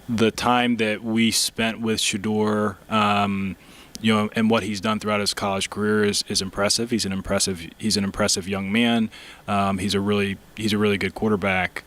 the time that we spent with Shedeur, and what he's done throughout his college career is impressive. He's an impressive young man. He's a really good quarterback.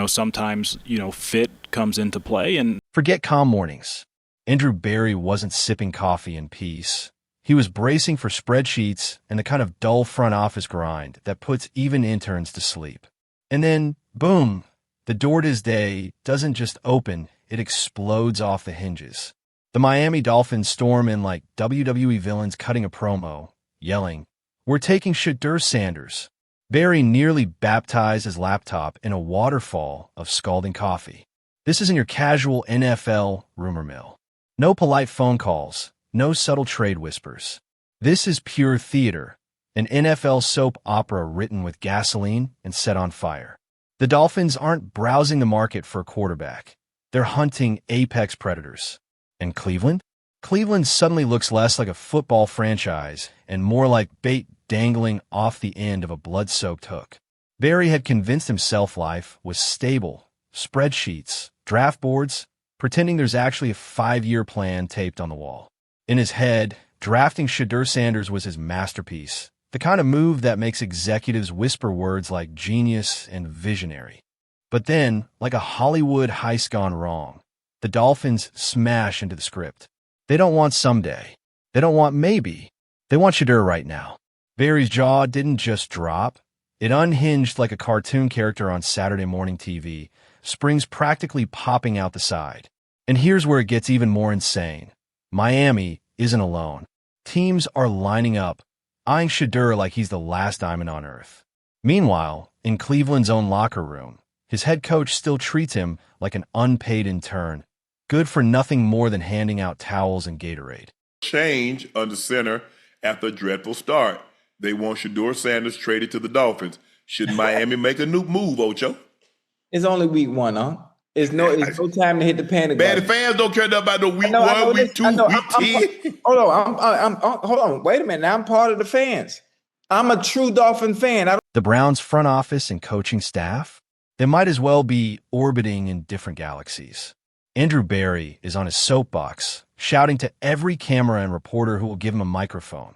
Sometimes fit comes into play, and Forget calm mornings. Andrew Barry wasn't sipping coffee in peace. He was bracing for spreadsheets and the kind of dull front office grind that puts even interns to sleep. And then, boom, the door to his day doesn't just open, it explodes off the hinges. The Miami Dolphins storm in like WWE villains cutting a promo, yelling, "We're taking Shedeur Sanders." Barry nearly baptized his laptop in a waterfall of scalding coffee. This isn't your casual NFL rumor mill. No polite phone calls, no subtle trade whispers. This is pure theater, an NFL soap opera written with gasoline and set on fire. The Dolphins aren't browsing the market for a quarterback. They're hunting apex predators. And Cleveland? Cleveland suddenly looks less like a football franchise and more like bait dangling off the end of a blood-soaked hook. Barry had convinced himself life was stable. Spreadsheets, draft boards, pretending there's actually a 5-year plan taped on the wall. In his head, drafting Shedeur Sanders was his masterpiece, the kind of move that makes executives whisper words like genius and visionary. But then, like a Hollywood heist gone wrong, the Dolphins smash into the script. They don't want someday. They don't want maybe. They want Shedeur right now. Barry's jaw didn't just drop. It unhinged like a cartoon character on Saturday morning TV, springs practically popping out the side. And here's where it gets even more insane. Miami isn't alone. Teams are lining up, eyeing Shedeur like he's the last diamond on earth. Meanwhile, in Cleveland's own locker room, his head coach still treats him like an unpaid intern, good for nothing more than handing out towels and Gatorade. Change under center after a dreadful start. They want Shedeur Sanders traded to the Dolphins. Should Miami make a new move, Ocho? It's only week one, huh? It's no time to hit the panic Man, the button. fans don't care about the week one, week two, week 10. Hold on. Wait a minute. Now I'm part of the fans. I'm a true Dolphin fan. The Browns' front office and coaching staff, they might as well be orbiting in different galaxies. Andrew Barry is on his soapbox, shouting to every camera and reporter who will give him a microphone.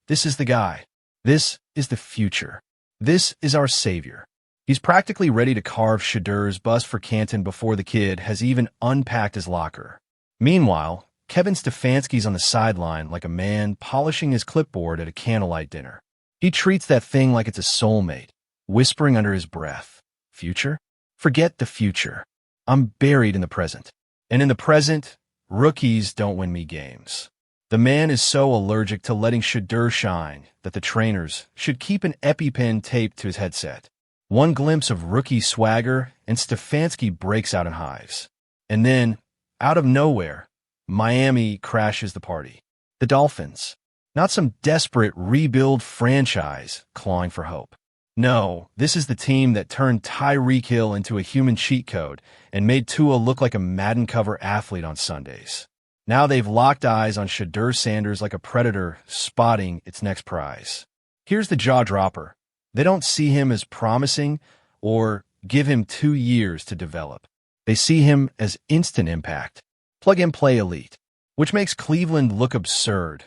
This is the guy. This is the future. This is our savior. He's practically ready to carve Shedeur's bust for Canton before the kid has even unpacked his locker. Meanwhile, Kevin Stefanski's on the sideline like a man polishing his clipboard at a candlelight dinner. He treats that thing like it's a soulmate, whispering under his breath, "Future? Forget the future. I'm buried in the present. And in the present, rookies don't win me games." The man is so allergic to letting Shedeur shine that the trainers should keep an EpiPen taped to his headset. One glimpse of rookie swagger, and Stefanski breaks out in hives. And then, out of nowhere, Miami crashes the party. The Dolphins. Not some desperate rebuild franchise clawing for hope. No, this is the team that turned Tyreek Hill into a human cheat code and made Tua look like a Madden cover athlete on Sundays. Now they've locked eyes on Shedeur Sanders like a predator spotting its next prize. Here's the jaw dropper. They don't see him as promising or give him 2 years to develop. They see him as instant impact, plug-and-play elite, which makes Cleveland look absurd,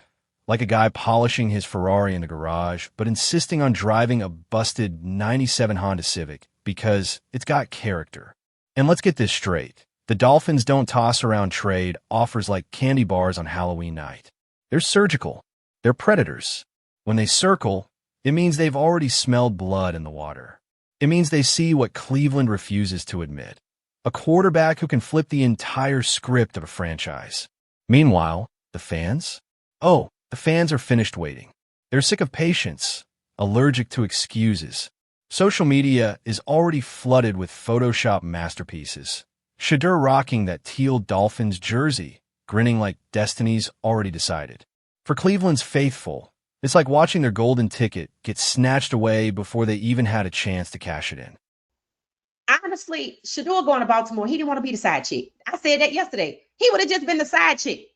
like a guy polishing his Ferrari in the garage but insisting on driving a busted 97 Honda Civic because it's got character. And let's get this straight. The Dolphins don't toss around trade offers like candy bars on Halloween night. They're surgical. They're predators. When they circle, it means they've already smelled blood in the water. It means they see what Cleveland refuses to admit. A quarterback who can flip the entire script of a franchise. Meanwhile, the fans? Oh, the fans are finished waiting. They're sick of patience, allergic to excuses. Social media is already flooded with Photoshop masterpieces. Shedeur rocking that teal Dolphins jersey, grinning like destiny's already decided. For Cleveland's faithful, it's like watching their golden ticket get snatched away before they even had a chance to cash it in. Honestly, Shedeur going to Baltimore, he didn't want to be the side chick. I said that yesterday. He would have just been the side chick.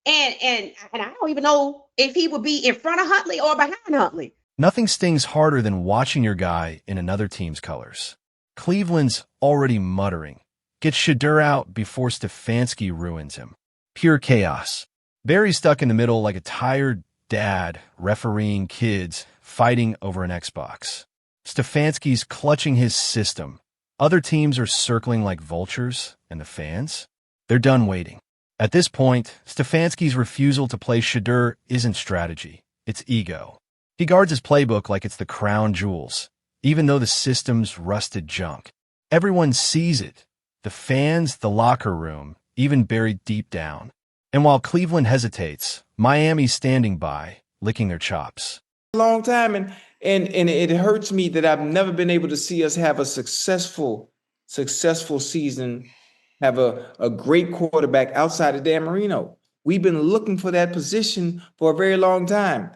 And I don't even know if he would be in front of Huntley or behind Huntley. Nothing stings harder than watching your guy in another team's colors. Cleveland's already muttering, Gets Shedeur out before Stefanski ruins him. Pure chaos. Barry's stuck in the middle like a tired dad refereeing kids fighting over an Xbox. Stefanski's clutching his system. Other teams are circling like vultures, and the fans? They're done waiting. At this point, Stefanski's refusal to play Shedeur isn't strategy, it's ego. He guards his playbook like it's the crown jewels, even though the system's rusted junk. Everyone sees it. The fans, the locker room, even buried deep down. And while Cleveland hesitates, Miami's standing by, licking their chops. Long time, and it hurts me that I've never been able to see us have a successful season, have a great quarterback outside of Dan Marino. We've been looking for that position for a very long time.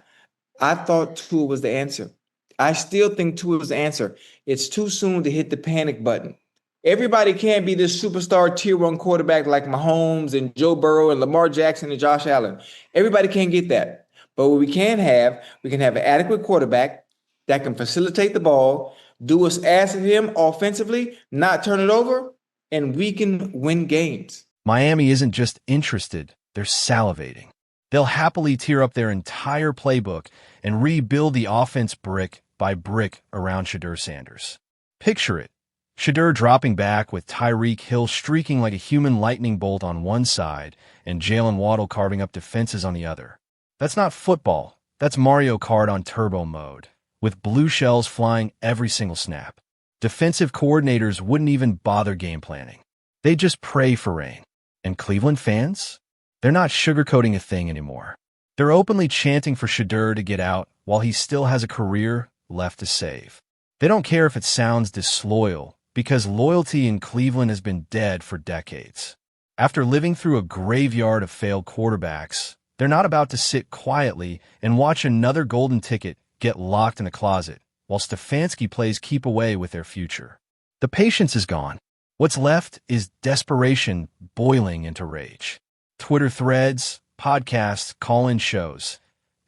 I thought Tua was the answer. I still think Tua was the answer. It's too soon to hit the panic button. Everybody can't be this superstar tier 1 quarterback like Mahomes and Joe Burrow and Lamar Jackson and Josh Allen. Everybody can't get that. But what we can have an adequate quarterback that can facilitate the ball, do us ask of him offensively, not turn it over, and we can win games. Miami isn't just interested, they're salivating. They'll happily tear up their entire playbook and rebuild the offense brick by brick around Shedeur Sanders. Picture it. Shedeur dropping back with Tyreek Hill streaking like a human lightning bolt on one side and Jaylen Waddle carving up defenses on the other. That's not football. That's Mario Kart on turbo mode, with blue shells flying every single snap. Defensive coordinators wouldn't even bother game planning. They'd just pray for rain. And Cleveland fans? They're not sugarcoating a thing anymore. They're openly chanting for Shedeur to get out while he still has a career left to save. They don't care if it sounds disloyal, because loyalty in Cleveland has been dead for decades. After living through a graveyard of failed quarterbacks, they're not about to sit quietly and watch another golden ticket get locked in a closet while Stefanski plays keep away with their future. The patience is gone. What's left is desperation boiling into rage. Twitter threads, podcasts, call-in shows.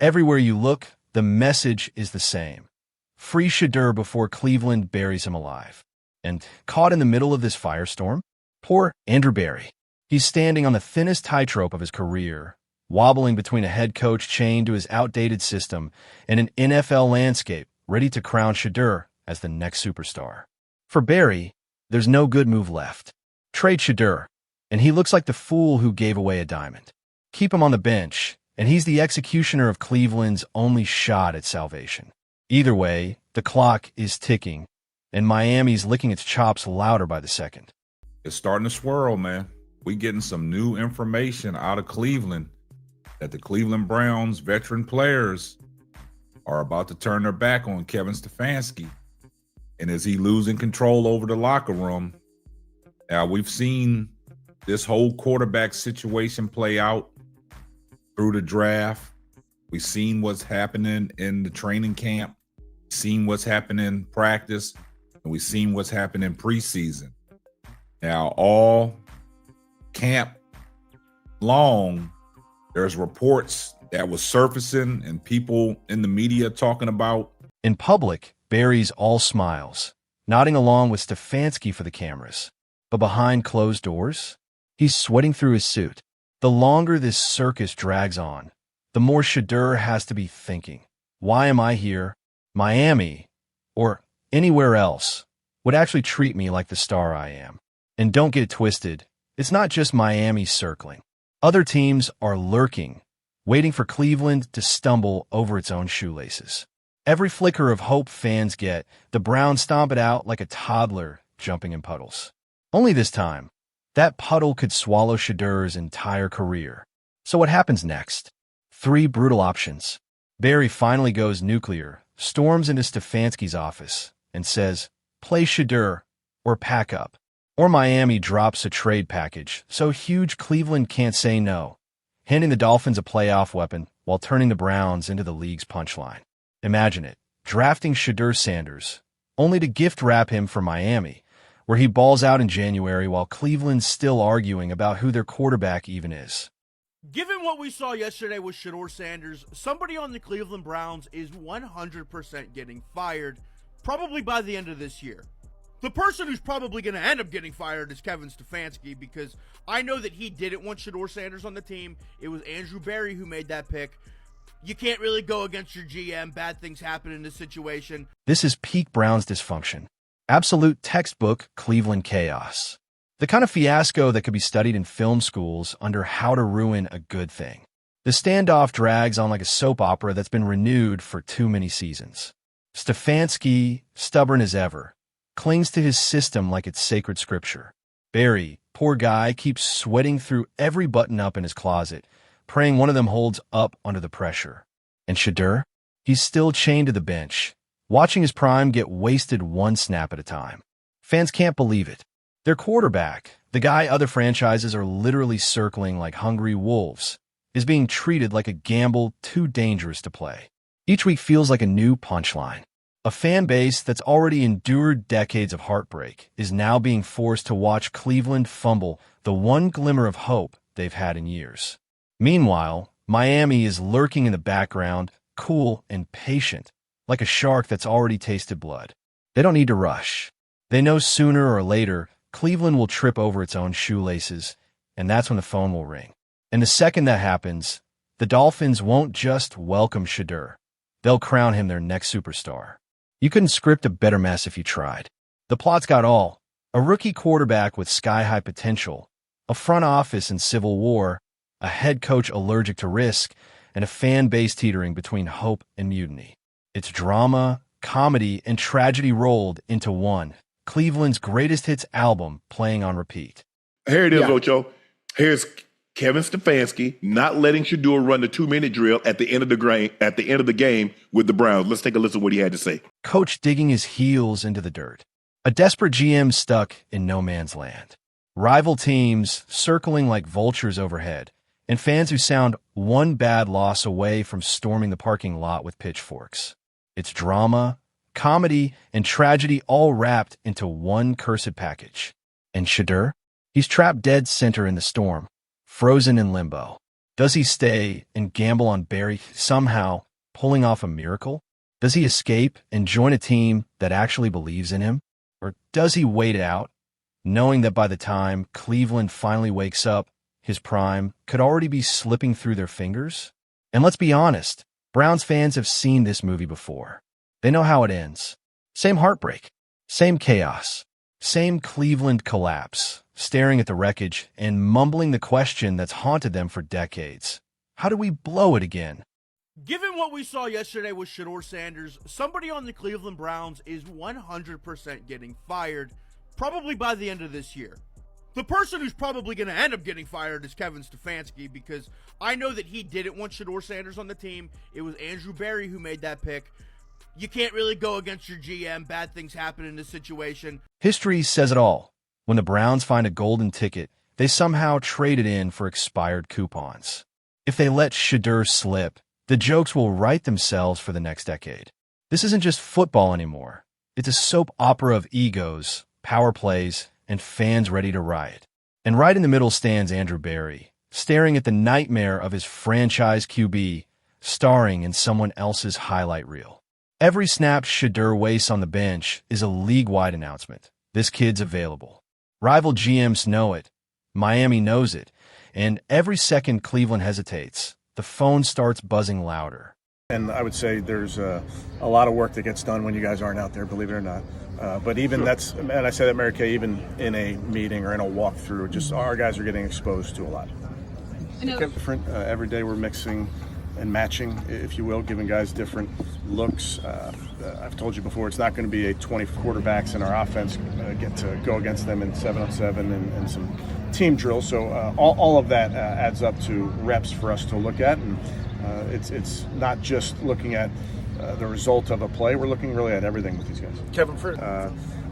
Everywhere you look, the message is the same. Free Shedeur before Cleveland buries him alive. And caught in the middle of this firestorm? Poor Andrew Berry. He's standing on the thinnest tightrope of his career, wobbling between a head coach chained to his outdated system and an NFL landscape ready to crown Shedeur as the next superstar. For Berry, there's no good move left. Trade Shedeur, and he looks like the fool who gave away a diamond. Keep him on the bench, and he's the executioner of Cleveland's only shot at salvation. Either way, the clock is ticking, and Miami's licking its chops louder by the second. It's starting to swirl, man. We getting some new information out of Cleveland that the Cleveland Browns veteran players are about to turn their back on Kevin Stefanski. And is he losing control over the locker room? Now, we've seen this whole quarterback situation play out through the draft. We've seen what's happening in the training camp, seen what's happening in practice, and we've seen what's happening in preseason. Now, all camp long, there's reports that was surfacing and people in the media talking about. In public, Barry's all smiles, nodding along with Stefanski for the cameras. But behind closed doors, he's sweating through his suit. The longer this circus drags on, the more Shedeur has to be thinking, why am I here? Miami, or anywhere else, would actually treat me like the star I am. And don't get it twisted, it's not just Miami circling. Other teams are lurking, waiting for Cleveland to stumble over its own shoelaces. Every flicker of hope fans get, the Browns stomp it out like a toddler jumping in puddles. Only this time, that puddle could swallow Shedeur's entire career. So what happens next? 3 brutal options. Barry finally goes nuclear, storms into Stefanski's office, and says, play Shedeur or pack up. Or Miami drops a trade package so huge Cleveland can't say no, handing the Dolphins a playoff weapon while turning the Browns into the league's punchline. Imagine it, drafting Shedeur Sanders, only to gift wrap him for Miami, where he balls out in January while Cleveland's still arguing about who their quarterback even is. Given what we saw yesterday with Shedeur Sanders, somebody on the Cleveland Browns is 100% getting fired, probably by the end of this year. The person who's probably going to end up getting fired is Kevin Stefanski, because I know that he didn't want Shedeur Sanders on the team. It was Andrew Berry who made that pick. You can't really go against your GM. Bad things happen in this situation. This is peak Browns dysfunction. Absolute textbook Cleveland chaos. The kind of fiasco that could be studied in film schools under how to ruin a good thing. The standoff drags on like a soap opera that's been renewed for too many seasons. Stefanski, stubborn as ever, clings to his system like it's sacred scripture. Barry, poor guy, keeps sweating through every button up in his closet, praying one of them holds up under the pressure. And Shedeur? He's still chained to the bench, watching his prime get wasted one snap at a time. Fans can't believe it. Their quarterback, the guy other franchises are literally circling like hungry wolves, is being treated like a gamble too dangerous to play. Each week feels like a new punchline. A fan base that's already endured decades of heartbreak is now being forced to watch Cleveland fumble the one glimmer of hope they've had in years. Meanwhile, Miami is lurking in the background, cool and patient, like a shark that's already tasted blood. They don't need to rush. They know sooner or later Cleveland will trip over its own shoelaces, and that's when the phone will ring. And the second that happens, the Dolphins won't just welcome Shedeur. They'll crown him their next superstar. You couldn't script a better mess if you tried. The plot's got all: a rookie quarterback with sky-high potential, a front office in civil war, a head coach allergic to risk, and a fan base teetering between hope and mutiny. It's drama, comedy, and tragedy rolled into one. Cleveland's greatest hits album playing on repeat. Here it is, Ocho. Here's Kevin Stefanski not letting Shedeur run the 2-minute drill at the end of the game with the Browns. Let's take a listen to what he had to say. Coach digging his heels into the dirt. A desperate GM stuck in no man's land. Rival teams circling like vultures overhead, and fans who sound one bad loss away from storming the parking lot with pitchforks. It's drama, comedy, and tragedy all wrapped into one cursed package. And Shedeur? He's trapped dead center in the storm, frozen in limbo. Does he stay and gamble on Barry somehow pulling off a miracle? Does he escape and join a team that actually believes in him? Or does he wait it out, knowing that by the time Cleveland finally wakes up, his prime could already be slipping through their fingers? And let's be honest, Browns fans have seen this movie before. They know how it ends. Same heartbreak, same chaos, same Cleveland collapse, staring at the wreckage and mumbling the question that's haunted them for decades. How do we blow it again? Given what we saw yesterday with Shedeur Sanders, somebody on the Cleveland Browns is 100% getting fired, probably by the end of this year. The person who's probably going to end up getting fired is Kevin Stefanski, because I know that he didn't want Shedeur Sanders on the team. It was Andrew Berry who made that pick. You can't really go against your GM. Bad things happen in this situation. History says it all. When the Browns find a golden ticket, they somehow trade it in for expired coupons. If they let Shedeur slip, the jokes will write themselves for the next decade. This isn't just football anymore. It's a soap opera of egos, power plays, and fans ready to riot. And right in the middle stands Andrew Berry, staring at the nightmare of his franchise QB, starring in someone else's highlight reel. Every snap Shedeur wastes on the bench is a league-wide announcement. This kid's available. Rival GMs know it. Miami knows it. And every second Cleveland hesitates, the phone starts buzzing louder. And I would say there's a lot of work that gets done when you guys aren't out there, believe it or not. But even that's, and I say that, Mary Kay, even in a meeting or in a walkthrough, just our guys are getting exposed to a lot. Different. Every day we're mixing and matching, if you will, giving guys different looks. I've told you before, it's not going to be a 20 quarterbacks in our offense get to go against them in 7-on-7 and some team drills. So all of that adds up to reps for us to look at, and it's not just looking at the result of a play. We're looking really at everything with these guys. Kevin,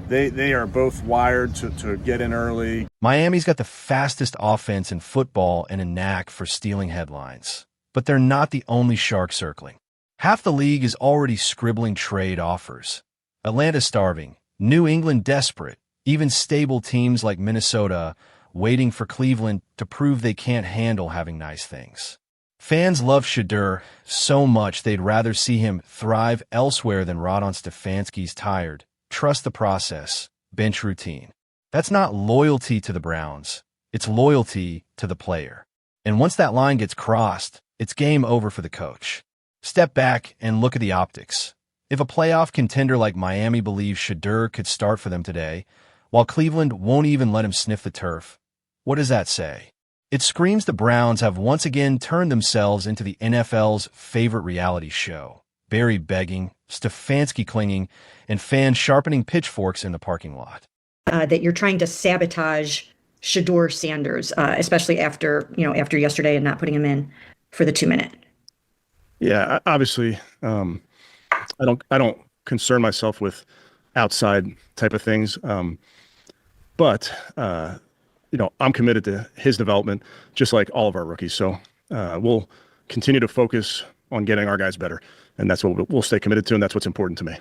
they are both wired to get in early. Miami's got the fastest offense in football and a knack for stealing headlines. But they're not the only shark circling. Half the league is already scribbling trade offers. Atlanta starving, New England desperate, even stable teams like Minnesota waiting for Cleveland to prove they can't handle having nice things. Fans love Shedeur so much they'd rather see him thrive elsewhere than rot on Stefanski's tired, trust the process, bench routine. That's not loyalty to the Browns. It's loyalty to the player. And once that line gets crossed, it's game over for the coach. Step back and look at the optics. If a playoff contender like Miami believes Shedeur could start for them today, while Cleveland won't even let him sniff the turf, what does that say? It screams the Browns have once again turned themselves into the NFL's favorite reality show. Barry begging, Stefanski clinging, and fans sharpening pitchforks in the parking lot. That you're trying to sabotage Shedeur Sanders, especially after yesterday and not putting him in for the 2-minute. Yeah, obviously, I don't concern myself with outside type of things, but I'm committed to his development, just like all of our rookies. So we'll continue to focus on getting our guys better, and that's what we'll stay committed to, and that's what's important to me.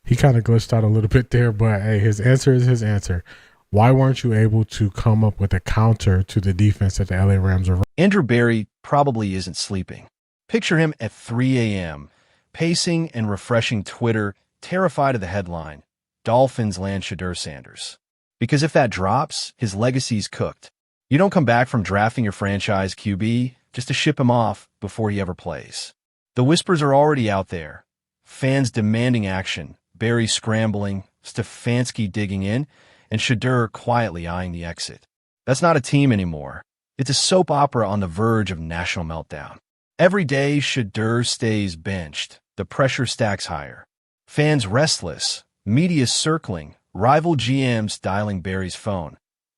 He kind of glitched out a little bit there, but hey, his answer is his answer. Why weren't you able to come up with a counter to the defense that the LA Rams are? Andrew Berry probably isn't sleeping. Picture him at 3 a.m., pacing and refreshing Twitter, terrified of the headline, Dolphins land Shedeur Sanders. Because if that drops, his legacy's cooked. You don't come back from drafting your franchise QB just to ship him off before he ever plays. The whispers are already out there. Fans demanding action, Berry scrambling, Stefanski digging in, and Shedeur quietly eyeing the exit. That's not a team anymore. It's a soap opera on the verge of national meltdown. Every day, Shedeur stays benched. The pressure stacks higher. Fans restless, media circling, rival GMs dialing Berry's phone,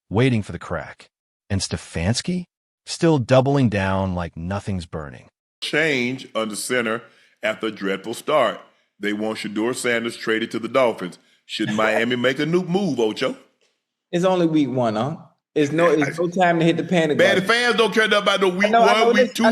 waiting for the crack. And Stefanski? Still doubling down like nothing's burning. Change under center after a dreadful start. They want Shedeur Sanders traded to the Dolphins. Should Miami make a new move, Ocho? It's only week 1, huh? It's no time to hit the panic button. Man, the fans don't care about the week 1, week 2,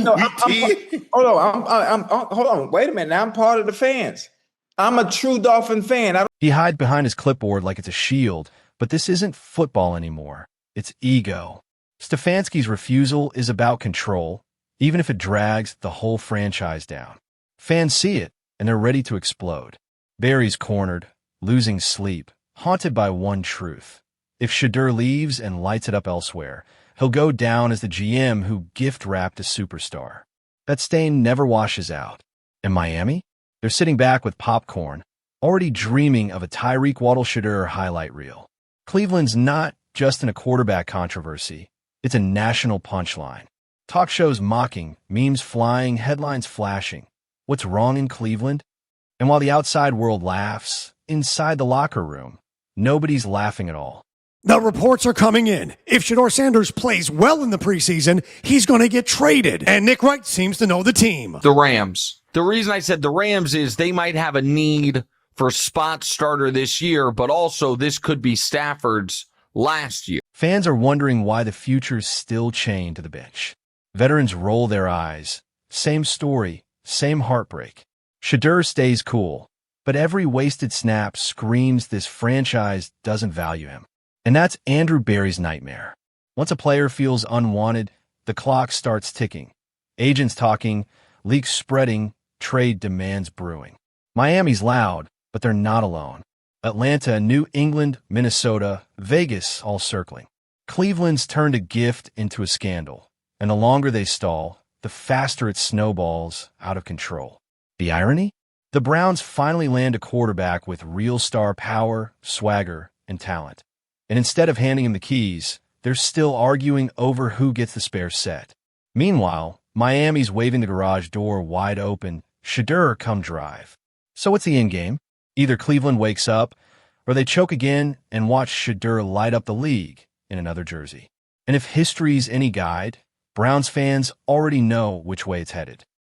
week 10. Hold on. Wait a minute. Now I'm part of the fans. I'm a true Dolphin fan. He hides behind his clipboard like it's a shield, but this isn't football anymore. It's ego. Stefanski's refusal is about control, even if it drags the whole franchise down. Fans see it, and they're ready to explode. Berry's cornered, losing sleep, haunted by one truth. If Shedeur leaves and lights it up elsewhere, he'll go down as the GM who gift-wrapped a superstar. That stain never washes out. In Miami, they're sitting back with popcorn, already dreaming of a Tyreek Waddle Shedeur highlight reel. Cleveland's not just in a quarterback controversy. It's a national punchline. Talk shows mocking, memes flying, headlines flashing. What's wrong in Cleveland? And while the outside world laughs, inside the locker room, nobody's laughing at all. The reports are coming in. If Shedeur Sanders plays well in the preseason, he's going to get traded. And Nick Wright seems to know the team. The Rams. The reason I said the Rams is they might have a need for spot starter this year, but also this could be Stafford's last year. Fans are wondering why the future's still chained to the bench. Veterans roll their eyes. Same story, same heartbreak. Shedeur stays cool, but every wasted snap screams this franchise doesn't value him. And that's Andrew Berry's nightmare. Once a player feels unwanted, the clock starts ticking. Agents talking, leaks spreading, trade demands brewing. Miami's loud, but they're not alone. Atlanta, New England, Minnesota, Vegas all circling. Cleveland's turned a gift into a scandal, and the longer they stall, the faster it snowballs out of control. The irony? The Browns finally land a quarterback with real star power, swagger, and talent. And instead of handing him the keys, they're still arguing over who gets the spare set. Meanwhile, Miami's waving the garage door wide open, Shedeur come drive. So what's the end game? Either Cleveland wakes up, or they choke again and watch Shedeur light up the league in another jersey. And if history's any guide, Browns fans already know which way it's headed.